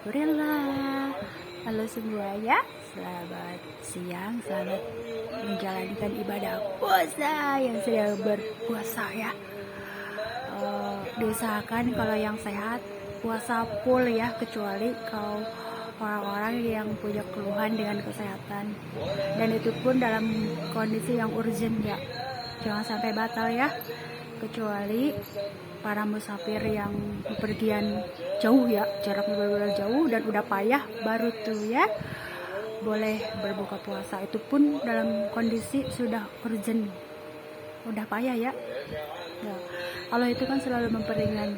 Alhamdulillah. Halo semua ya, selamat siang, selamat menjalankan ibadah puasa yang sedang berpuasa ya. Diusahakan kalau yang sehat puasa full ya, kecuali kalau orang-orang yang punya keluhan dengan kesehatan, dan itu pun dalam kondisi yang urgent ya, jangan sampai batal ya, kecuali para musafir yang bepergian jauh ya, jaraknya benar-benar jauh dan udah payah, baru tuh ya boleh berbuka puasa, itu pun dalam kondisi sudah urgent, udah payah ya. Allah itu kan selalu memperingan.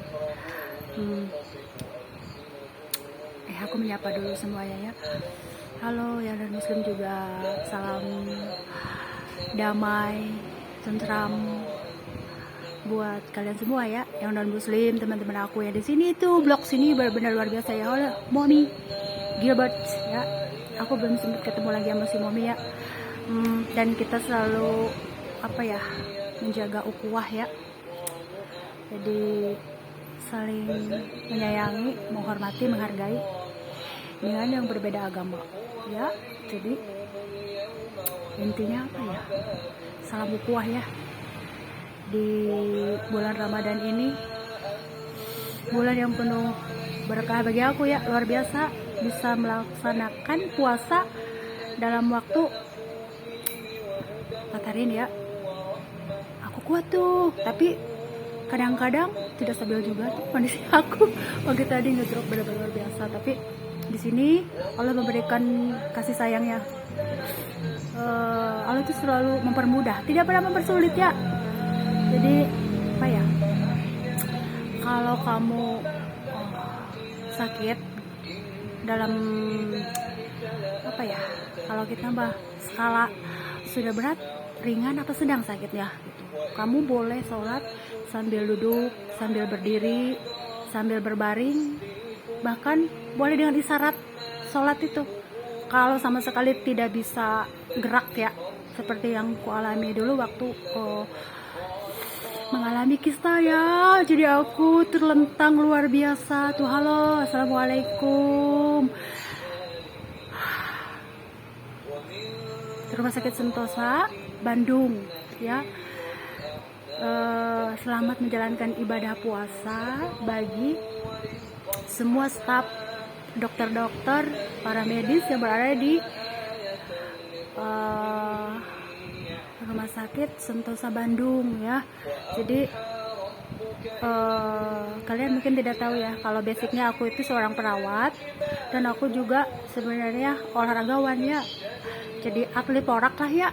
Aku menyapa dulu semuanya ya. Halo yang non muslim juga, salam damai, tentram buat kalian semua ya, yang non muslim, teman-teman aku yang di sini tuh, blog sini benar-benar luar biasa ya. Halo Mommy Gilbert ya, aku belum sempat ketemu lagi sama si Mommy ya. Dan kita selalu menjaga ukhuwah ya, jadi saling menyayangi, menghormati, menghargai dengan yang berbeda agama ya. Jadi intinya salam ukhuwah ya di bulan Ramadan ini, bulan yang penuh berkah bagi aku ya, luar biasa bisa melaksanakan puasa dalam waktu katarin ya. Aku kuat tuh, tapi kadang-kadang tidak stabil juga tuh kondisi aku. Pagi tadi ngedrop benar-benar luar biasa, tapi di sini Allah memberikan kasih sayangnya. Allah itu selalu mempermudah, tidak pernah mempersulit ya. Jadi kalau kamu sakit dalam kalau kita skala sudah berat, ringan atau sedang sakitnya gitu, kamu boleh sholat sambil duduk, sambil berdiri, sambil berbaring, bahkan boleh dengan isyarat sholat itu. Kalau sama sekali tidak bisa gerak ya, seperti yang ku alami dulu waktu mengalami kista ya, jadi aku terlentang luar biasa tuh. Halo, assalamualaikum. Rumah Sakit Sentosa Bandung ya. Selamat menjalankan ibadah puasa bagi semua staf, dokter-dokter, para medis yang berada di Rumah Sakit Sentosa Bandung ya. Jadi kalian mungkin tidak tahu ya, kalau basicnya aku itu seorang perawat, dan aku juga sebenarnya olahragawan ya, jadi atlet porak lah ya.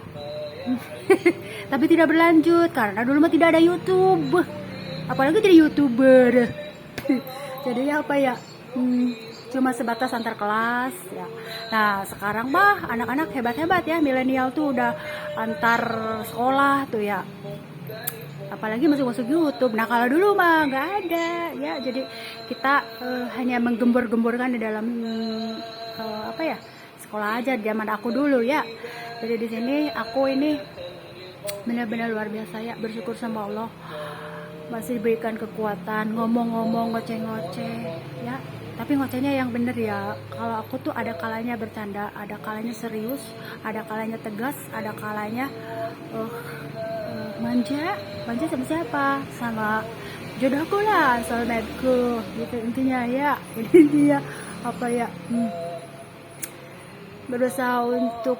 Tapi tidak berlanjut karena dulu mah tidak ada YouTube, apalagi jadi YouTuber. Jadi cuma sebatas antar kelas ya. Nah sekarang anak-anak hebat-hebat ya, milenial tuh udah antar sekolah tuh ya, apalagi masuk YouTube. Nah kalau dulu mah nggak ada ya, jadi kita hanya menggembor-gemborkan di dalam sekolah aja zaman aku dulu ya. Jadi di sini aku ini benar-benar luar biasa ya, bersyukur sama Allah masih berikan kekuatan, ngomong-ngomong, ngoceh-ngoceh ya, tapi ngocehnya yang bener ya. Kalau aku tuh ada kalanya bercanda, ada kalanya serius, ada kalanya tegas, ada kalanya manja sama siapa? Sama jodohku lah, soulmateku gitu intinya ya. Intinya berusaha untuk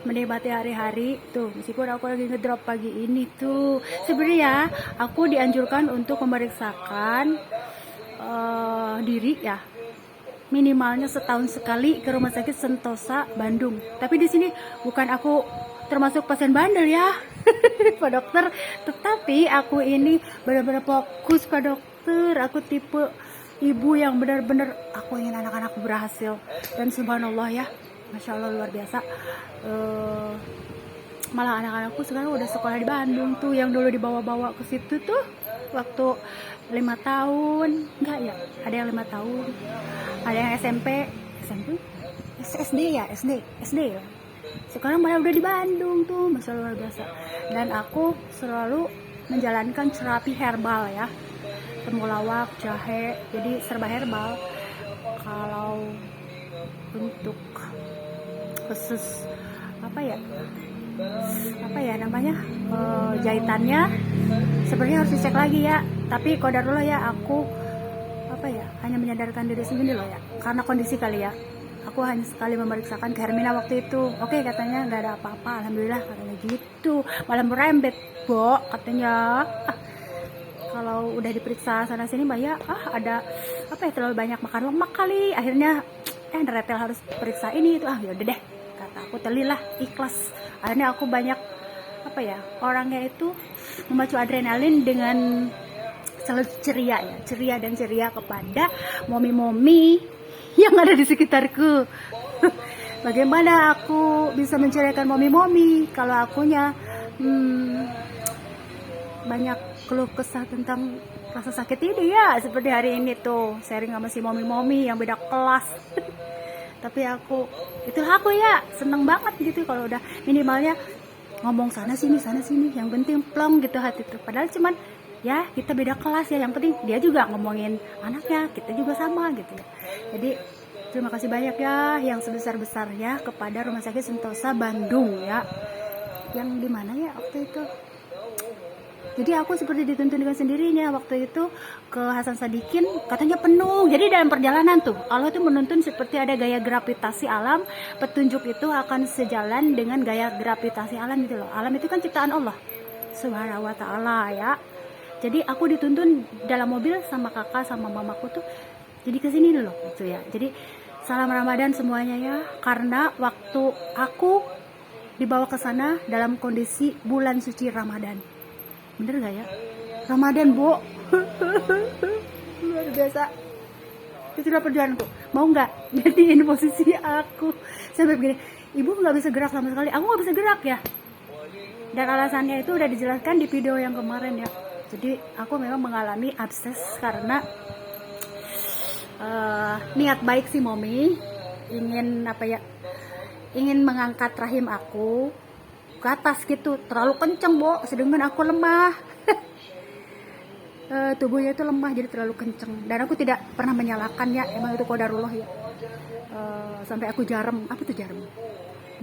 menikmati hari-hari tuh, meskipun aku lagi ngedrop pagi ini tuh. Sebenarnya aku dianjurkan untuk memeriksakan diri ya, minimalnya setahun sekali ke Rumah Sakit Sentosa Bandung. Tapi di sini bukan aku termasuk pasien bandel ya, Pak Dokter, tetapi aku ini benar-benar fokus Pak Dokter. Aku tipe ibu yang benar-benar aku ingin anak-anakku berhasil, dan subhanallah ya, masya Allah luar biasa. Malah anak-anakku sekarang udah sekolah di Bandung tuh, yang dulu dibawa-bawa ke situ tuh waktu 5 tahun, enggak ya, ada yang 5 tahun, ada yang SMP, SD ya, sekarang malah udah di Bandung tuh, masya Allah luar biasa. Dan aku selalu menjalankan terapi herbal ya, temulawak, jahe, jadi serba herbal. kalau untuk khusus apa ya namanya, jahitannya sebenarnya harus dicek lagi ya. Tapi qadarullah ya, aku hanya menyadarkan diri sendiri loh ya, karena kondisi kali ya. Aku hanya sekali memeriksakan ke Hermina waktu itu. Oke, katanya nggak ada apa-apa, alhamdulillah, katanya gitu. Malah merembet, Bo, katanya. Kalau udah diperiksa sana sini mbak ya, ada terlalu banyak makan lemak kali. Akhirnya retel harus periksa ini itu. Yaudah deh, kata aku, telilah, ikhlas. Akhirnya aku banyak orangnya itu memacu adrenalin dengan selalu ceria dan ceria kepada momi-momi yang ada di sekitarku. Bagaimana aku bisa menceriakan momi-momi kalau akunya banyak keluh kesah tentang rasa sakit ini ya, seperti hari ini tuh sharing sama si momi-momi yang beda kelas. Tapi itulah aku ya, seneng banget gitu kalau udah minimalnya ngomong sana sini, yang penting plong gitu hati tuh. Padahal cuman ya kita beda kelas ya, yang penting dia juga ngomongin anaknya, kita juga sama gitu ya. Jadi terima kasih banyak ya yang sebesar-besarnya kepada Rumah Sakit Sentosa Bandung ya, yang dimana ya waktu itu. Jadi aku seperti dituntun dengan sendirinya waktu itu ke Hasan Sadikin, katanya penuh. Jadi dalam perjalanan tuh Allah tuh menuntun seperti ada gaya gravitasi alam, petunjuk itu akan sejalan dengan gaya gravitasi alam gitu loh. Alam itu kan ciptaan Allah Subhanahu wa ta'ala ya. Jadi aku dituntun dalam mobil sama kakak sama mamaku tuh, jadi kesini loh gitu ya. Jadi salam Ramadan semuanya ya, karena waktu aku dibawa ke sana dalam kondisi bulan suci Ramadan. Bener gak ya? Ramadan, Bo. Luar biasa. Itulah perjalananku. Mau gak gantiin posisi aku? Sampai begini, ibu gak bisa gerak sama sekali. Aku gak bisa gerak ya. Dan alasannya itu udah dijelaskan di video yang kemarin ya. Jadi aku memang mengalami abses karena niat baik si Momi ingin mengangkat rahim aku ke atas gitu, terlalu kenceng, Bo, sedangkan aku lemah. Tubuhnya itu lemah, jadi terlalu kenceng. Dan aku tidak pernah menyalahkan ya, emang itu qadarullah ya. Sampai aku jarum. Apa tuh jarum?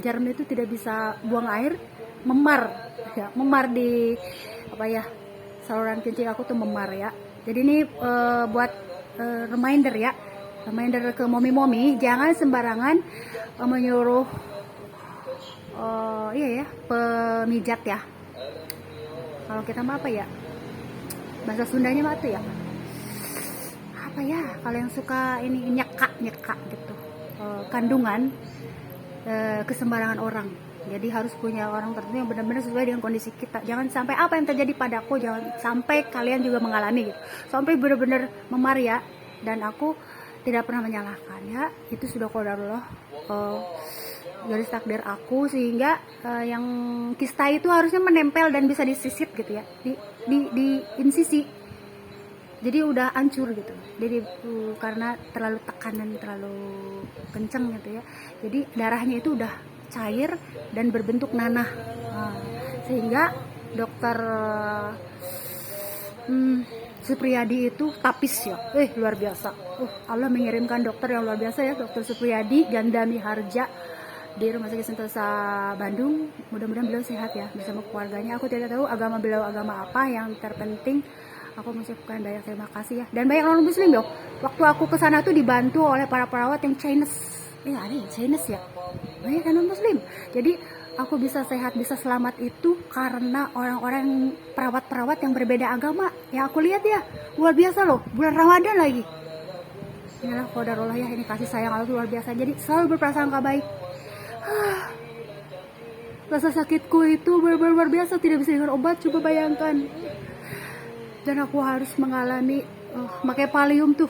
Jarum itu tidak bisa buang air, memar di saluran kencing aku tuh memar ya. Jadi ini buat reminder ke momi-momi, jangan sembarangan menyuruh pemijat ya. Kalau kita mah bahasa Sundanya mah tuh ya, kalau yang suka ini nyeka gitu, kandungan ke sembarangan orang. Jadi harus punya orang tertentu yang benar-benar sesuai dengan kondisi kita. Jangan sampai apa yang terjadi padaku, jangan sampai kalian juga mengalami gitu. Sampai benar-benar memar ya. Dan aku tidak pernah menyalahkan ya. Itu sudah qadarullah, garis takdir aku, sehingga yang kista itu harusnya menempel dan bisa disisit gitu ya, di insisi. Jadi udah hancur gitu. Jadi karena terlalu tekanan, terlalu kenceng gitu ya. Jadi darahnya itu udah cair dan berbentuk nanah. Sehingga dokter Supriyadi itu tapis ya. Luar biasa. Allah mengirimkan dokter yang luar biasa ya, Dokter Supriyadi Gandami Harja di Rumah Sakit Sentosa Bandung. Mudah-mudahan beliau sehat ya bersama keluarganya. Aku tidak tahu agama beliau agama apa, yang terpenting aku mengucapkan banyak terima kasih ya. Dan banyak orang muslim yo. Waktu aku ke sana tuh dibantu oleh para perawat yang Chinese. Ada yang Chinese ya. Banyak non muslim. Jadi aku bisa sehat, bisa selamat itu karena orang-orang perawat-perawat yang berbeda agama. Yang aku lihat ya, luar biasa loh. Bulan Ramadan lagi. Inilah qadarullah ya, ini kasih sayang Allah luar biasa. Jadi selalu berprasangka baik. Rasa sakitku itu benar-benar luar biasa, tidak bisa dengan obat, coba bayangkan. Dan aku harus mengalami pakai Valium tuh.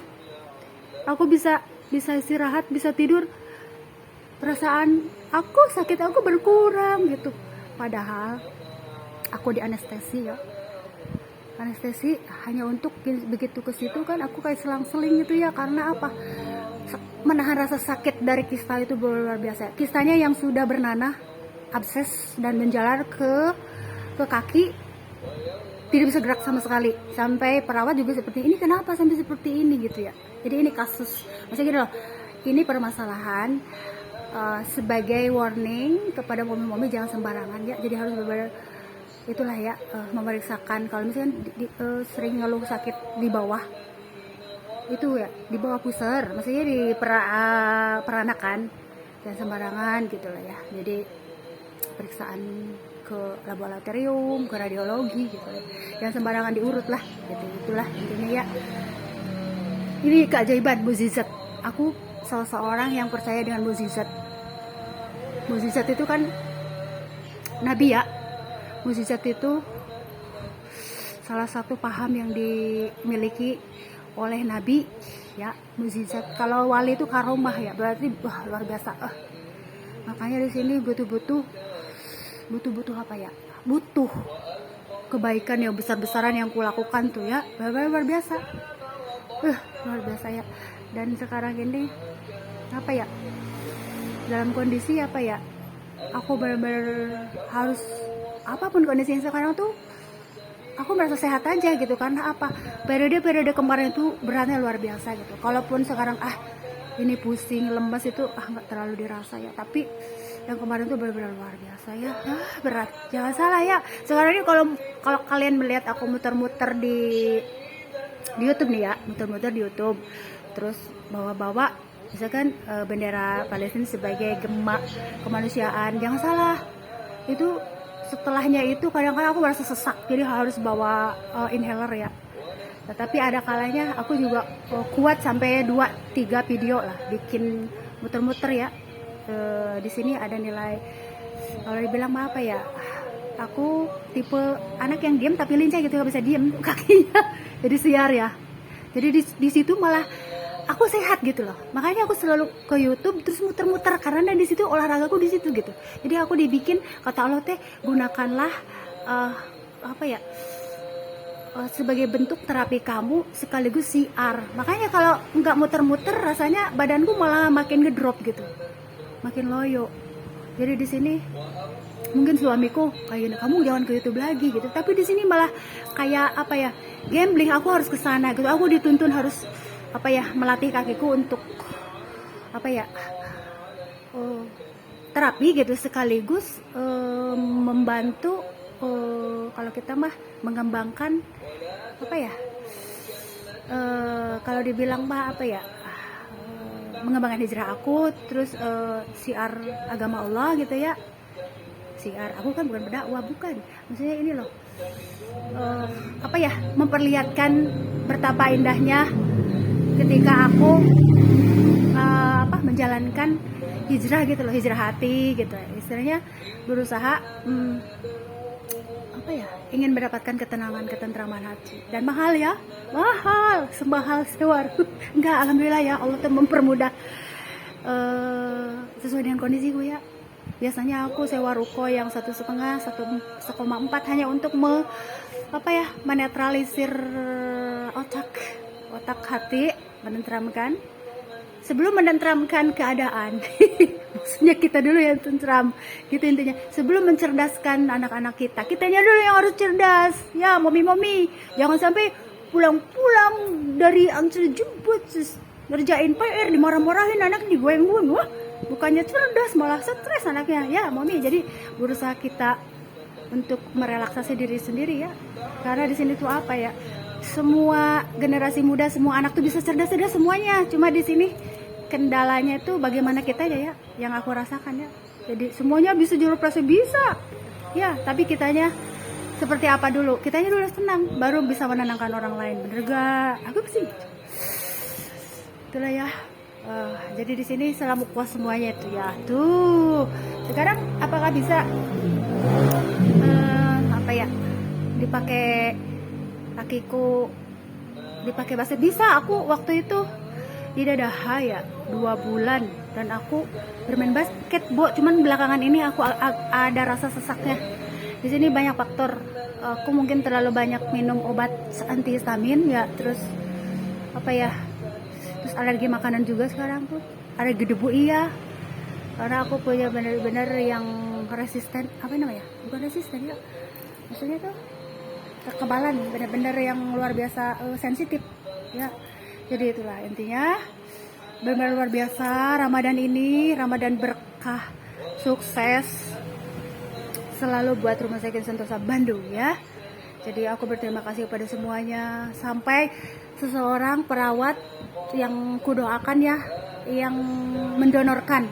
Aku bisa istirahat, bisa tidur. Perasaan sakit aku berkurang gitu. Padahal aku di anestesi ya. Anestesi hanya untuk begitu ke situ kan aku kayak selang-seling gitu ya, karena apa? Menahan rasa sakit dari kista itu luar biasa. Kistanya yang sudah bernanah, abses dan menjalar ke kaki tidak bisa gerak sama sekali. Sampai perawat juga seperti ini, kenapa sampai seperti ini gitu ya. Jadi ini kasus, maksudnya gini loh, ini permasalahan sebagai warning kepada momi-momi jangan sembarangan ya. Jadi harus benar-benar itulah ya, memeriksakan. Kalau misalnya sering ngeluh sakit di bawah itu ya, di bawah pusar, maksudnya di peranakan, jangan sembarangan gitu lah ya. Jadi periksaan ke laboratorium, ke radiologi gitu ya. Jangan sembarangan diurut lah gitu. Itulah intinya ya. Ini keajaiban, mukjizat. Aku salah seorang yang percaya dengan mukjizat. Mukjizat itu kan nabi ya. Mukjizat itu salah satu paham yang dimiliki oleh nabi ya. Mukjizat, kalau wali itu karomah ya, berarti wah luar biasa. Makanya di sini butuh apa ya? Butuh kebaikan yang besar-besaran yang kulakukan tuh ya, luar biasa. Luar biasa ya. Dan sekarang ini apa ya? Dalam kondisi apa ya? Aku benar-benar harus, apapun kondisinya sekarang tuh aku merasa sehat aja gitu, karena apa, periode kemarin itu beratnya luar biasa gitu. Kalaupun sekarang ini pusing lemas itu nggak terlalu dirasa ya, tapi yang kemarin tuh benar-benar luar biasa ya, berat. Jangan salah ya, sekarang ini kalau kalian melihat aku muter-muter di YouTube nih ya, muter-muter di YouTube, terus bawa misalkan bendera Palestina sebagai gema kemanusiaan, jangan salah, itu setelahnya itu kadang-kadang aku merasa sesak, jadi harus bawa inhaler ya. Tetapi ada kalanya aku juga kuat sampai 2-3 video lah bikin muter-muter ya. Di sini ada nilai, kalau dibilang apa ya, aku tipe anak yang diam tapi lincah gitu, nggak bisa diem kakinya jadi siar ya. Jadi di situ malah aku sehat gitu loh. Makanya aku selalu ke YouTube terus muter-muter, karena di situ olahragaku di situ gitu. Jadi aku dibikin, kata Allah teh, gunakanlah sebagai bentuk terapi kamu sekaligus siar. Makanya kalau nggak muter-muter rasanya badanku malah makin ngedrop gitu, makin loyo. Jadi di sini mungkin suamiku kayak, kamu jangan ke YouTube lagi gitu. Tapi di sini malah kayak apa ya, gambling. Aku harus ke sana gitu. Aku dituntun harus melatih kakiku untuk terapi gitu, sekaligus membantu kalau kita mah mengembangkan kalau dibilang mah mengembangkan hijrah aku, terus siar agama Allah gitu ya. Siar, aku kan bukan berdakwah, bukan, maksudnya ini loh, memperlihatkan betapa indahnya ketika aku menjalankan hijrah gitu loh, hijrah hati gitu, istilahnya berusaha ingin mendapatkan ketenangan, ketentraman hati. Dan mahal ya, mahal, semahal sewar enggak, alhamdulillah ya, Allah tuh mempermudah sesuai dengan kondisiku ya. Biasanya aku sewa ruko yang 1,5, 1,4 hanya untuk menetralisir otak hati, menenteramkan. Sebelum menenteramkan keadaan maksudnya kita dulu yang tentram gitu intinya. Sebelum mencerdaskan anak-anak kitanya dulu yang harus cerdas ya, momi-momi. Jangan sampai pulang-pulang dari antar jemput ngerjain PR dimarah-marahin, anak digoyang-goyang, wah bukannya cerdas malah stres anaknya ya momi. Jadi berusaha kita untuk merelaksasi diri sendiri ya, karena di sini tuh semua generasi muda, semua anak tuh bisa cerdas-cerdas semuanya. Cuma di sini kendalanya itu bagaimana kita aja ya, yang aku rasakan ya. Jadi semuanya bisa juruproses bisa ya, tapi kitanya seperti apa dulu? Kitanya dulu tenang, baru bisa menenangkan orang lain. Bener gak? Aku sih itulah ya. Jadi di sini selama puas semuanya itu ya. Tuh sekarang apakah bisa dipakai kakiku, dipakai basket? Bisa. Aku waktu itu di Dadaha ya 2 bulan, dan aku bermain basket, cuman belakangan ini aku ada rasa sesaknya. Di sini banyak faktor. Aku mungkin terlalu banyak minum obat antihistamin ya, terus terus alergi makanan juga sekarang tuh, alergi debu iya, karena aku punya bener-bener yang resisten, bukan resisten ya, maksudnya tuh kekebalan, benar-benar yang luar biasa sensitif ya. Jadi itulah intinya, benar-benar luar biasa Ramadan ini, Ramadan berkah, sukses selalu buat Rumah Sakit Sentosa Bandung ya. Jadi aku berterima kasih kepada semuanya, sampai seseorang perawat yang kudoakan ya, yang mendonorkan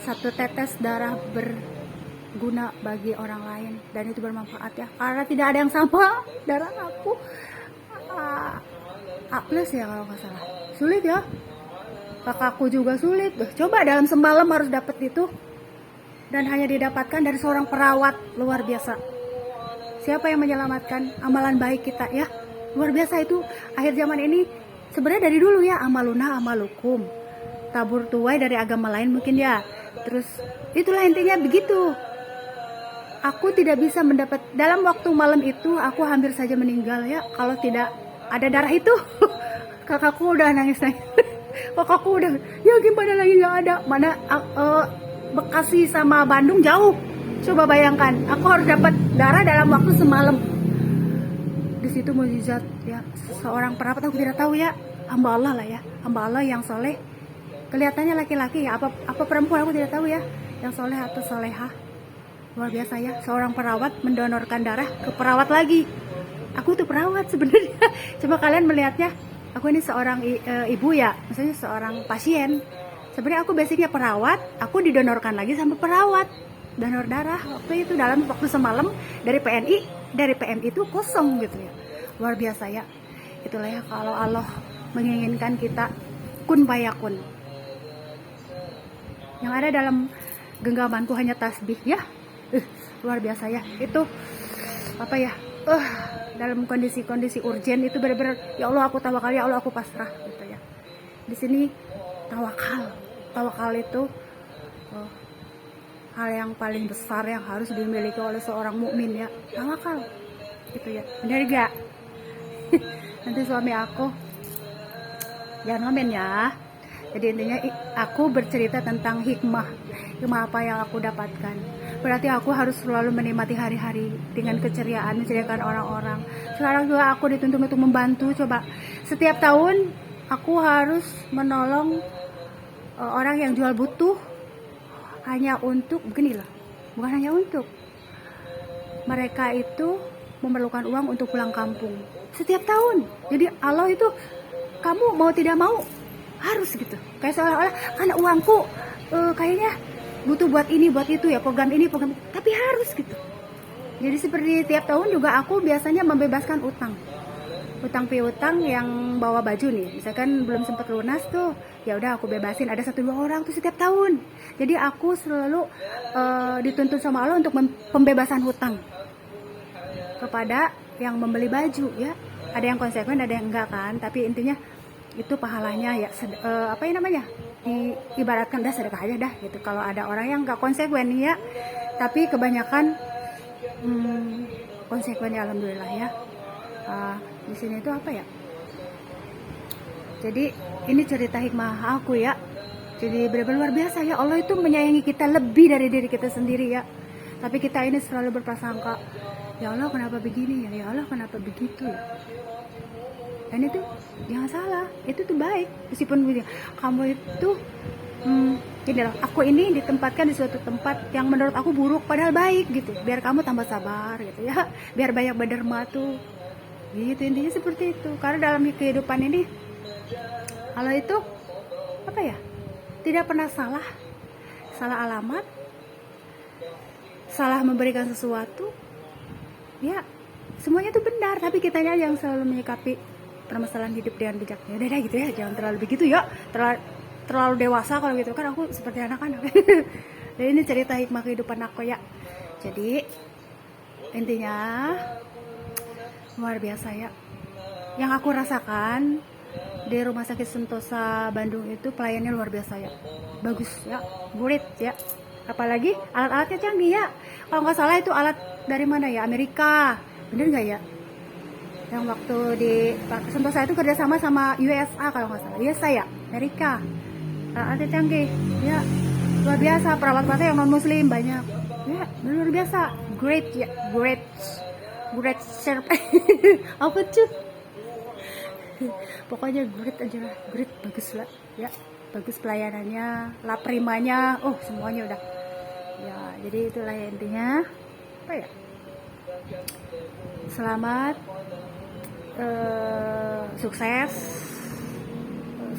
1 tetes darah berguna bagi orang lain, dan itu bermanfaat ya, karena tidak ada yang sama darah aku A plus ya kalau nggak salah. Sulit ya, kakakku juga sulit. Coba dalam semalam harus dapat itu, dan hanya didapatkan dari seorang perawat luar biasa. Siapa yang menyelamatkan amalan baik kita ya, luar biasa itu. Akhir zaman ini sebenarnya dari dulu ya, amaluna amalukum, tabur tuai dari agama lain mungkin ya. Terus itulah intinya begitu. Aku tidak bisa mendapat dalam waktu malam itu, aku hampir saja meninggal ya kalau tidak ada darah itu. Kakakku udah nangis-nangis. Kakakku udah, ya gimana lagi nggak ada. Mana Bekasi sama Bandung jauh. Coba bayangkan, aku harus dapat darah dalam waktu semalam. Di situ mukjizat ya. Seorang perawat, aku tidak tahu ya, hamba Allah lah ya, hamba Allah yang soleh. Kelihatannya laki-laki ya, apa perempuan aku tidak tahu ya, yang soleh atau solehah. Luar biasa ya, seorang perawat mendonorkan darah ke perawat lagi. Aku tuh perawat sebenarnya. Coba kalian melihatnya, aku ini seorang ibu ya, maksudnya seorang pasien. Sebenarnya aku basicnya perawat, aku didonorkan lagi sama perawat. Donor darah waktu itu dalam waktu semalam dari PMI itu kosong gitu ya. Luar biasa ya. Itulah ya, kalau Allah menginginkan kita kun fayakun. Yang ada dalam genggamanku hanya tasbih ya. Luar biasa ya. Itu apa ya? Dalam kondisi-kondisi urgen itu benar-benar, ya Allah aku tawakal, ya Allah aku pasrah gitu ya. Di sini tawakal itu hal yang paling besar yang harus dimiliki oleh seorang mukmin ya. Tawakal gitu ya. Benar gak? Nanti suami aku jangan ngomen ya. Jadi intinya aku bercerita tentang hikmah apa yang aku dapatkan. Berarti aku harus selalu menikmati hari-hari dengan keceriaan, menceriakan orang-orang. Sekarang juga aku dituntut untuk membantu. Coba setiap tahun aku harus menolong orang yang jual butuh, hanya untuk beginilah, bukan hanya untuk mereka itu memerlukan uang untuk pulang kampung setiap tahun. Jadi Allah itu, kamu mau tidak mau harus gitu, kayak seolah-olah karena uangku kayaknya butuh buat ini buat itu ya, program ini program itu, tapi harus gitu. Jadi seperti tiap tahun juga aku biasanya membebaskan utang piutang yang bawa baju nih, misalkan belum sempat lunas tuh, ya udah aku bebasin, ada 1-2 orang tuh setiap tahun. Jadi aku selalu dituntut sama Allah untuk pembebasan hutang kepada yang membeli baju ya. Ada yang konsekuen, ada yang enggak kan, tapi intinya itu pahalanya ya, apa yang namanya, ibaratkan dah sedekah aja dah gitu. Kalau ada orang yang enggak konsekuen ya, tapi kebanyakan konsekuen ya, alhamdulillah ya. Di sini itu apa ya, jadi ini cerita hikmah aku ya. Jadi benar-benar luar biasa ya, Allah itu menyayangi kita lebih dari diri kita sendiri ya. Tapi kita ini selalu berprasangka, ya Allah kenapa begini ya, ya Allah kenapa begitu ya. Dan itu jangan salah, itu tuh baik. Meskipun kamu itu gini loh, aku ini ditempatkan di suatu tempat yang menurut aku buruk padahal baik gitu, biar kamu tambah sabar gitu ya, biar banyak berderma tuh gitu. Intinya seperti itu. Karena dalam kehidupan ini Allah itu apa ya, tidak pernah salah alamat, salah memberikan sesuatu ya, semuanya itu benar. Tapi kitanya yang selalu menyikapi permasalahan hidup dengan bijak. Ya udah gitu ya, jangan terlalu begitu ya, terlalu dewasa kalau gitu kan, aku seperti anak-anak. Dan ini cerita hikmah kehidupan aku ya. Jadi intinya luar biasa ya, yang aku rasakan di Rumah Sakit Sentosa Bandung itu pelayannya luar biasa ya, bagus ya, great ya. Apalagi alat-alatnya canggih ya. Kalau nggak salah itu alat dari mana ya, Amerika, bener nggak ya? Yang waktu di Sentosa itu kerjasama sama USA kalau nggak salah, USA ya, Amerika. Alatnya canggih ya, luar biasa. Perawat-perawatnya yang non muslim banyak ya, luar biasa, great ya, great. great serve apa tuh, pokoknya great aja lah, great, bagus lah ya, bagus pelayanannya, la primanya, oh semuanya udah ya. Jadi itulah ya intinya, apa ya, selamat, sukses,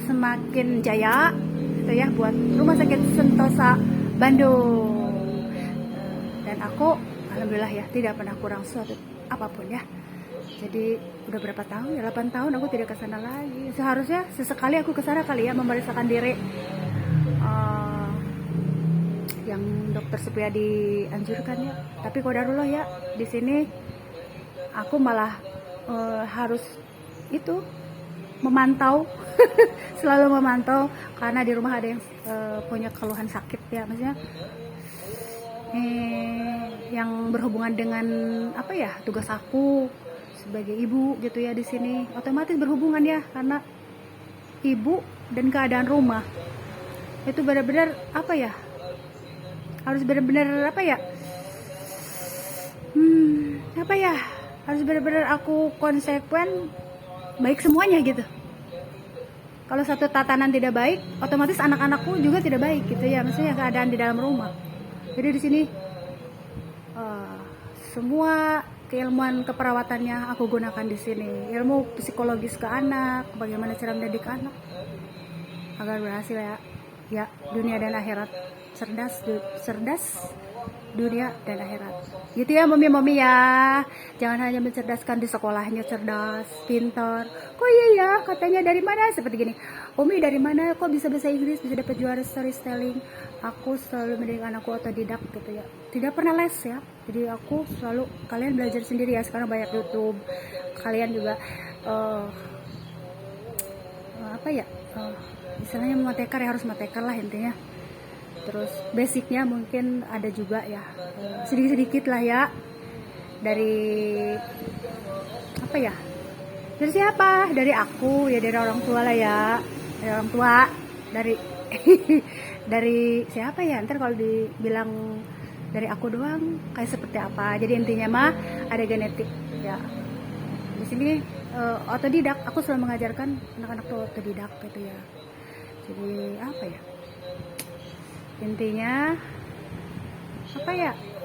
semakin jaya gitu ya buat Rumah Sakit Sentosa Bandung. Dan aku alhamdulillah ya tidak pernah kurang suatu apapun ya. Jadi udah berapa tahun ya, 8 tahun aku tidak kesana lagi. Seharusnya sesekali aku kesana kali ya, memeriksakan diri, yang dokter Supriyadi anjurkan ya. Tapi qadarullah ya, di sini aku malah harus itu memantau selalu memantau, karena di rumah ada yang punya keluhan sakit ya, maksudnya yang berhubungan dengan apa ya, tugas aku sebagai ibu gitu ya, di sini otomatis berhubungan ya, karena ibu dan keadaan rumah itu benar-benar apa ya, harus benar-benar apa ya, apa ya, harus benar-benar aku konsekuen baik semuanya gitu. Kalau satu tatanan tidak baik, otomatis anak-anakku juga tidak baik gitu ya, maksudnya keadaan di dalam rumah. Jadi di sini semua keilmuan keperawatannya aku gunakan di sini. Ilmu psikologis ke anak, bagaimana cara mendidik anak agar berhasil ya. Ya, dunia dan akhirat. Cerdas dunia dan akhirat. Gitu ya mami-mami ya. Jangan hanya mencerdaskan di sekolahnya cerdas, pintar. Kok iya ya, katanya dari mana? Seperti gini. Umi dari mana kok bisa bahasa Inggris, bisa dapat juara storytelling? Aku selalu mendidik anakku otodidak gitu ya. Tidak pernah les ya. Jadi aku selalu, kalian belajar sendiri ya. Sekarang banyak YouTube. Kalian juga apa ya? Misalnya mau tekar ya harus tekar lah intinya. Terus basicnya mungkin ada juga ya, sedikit-sedikit lah ya, dari apa ya, dari siapa, dari aku ya, dari orang tua lah ya, dari orang tua, dari dari siapa ya, ntar kalau dibilang dari aku doang kayak seperti apa. Jadi intinya mah ada genetik ya. Di sini otodidak, aku selalu mengajarkan anak-anak tuh otodidak gitu ya. Jadi apa ya, intinya apa ya,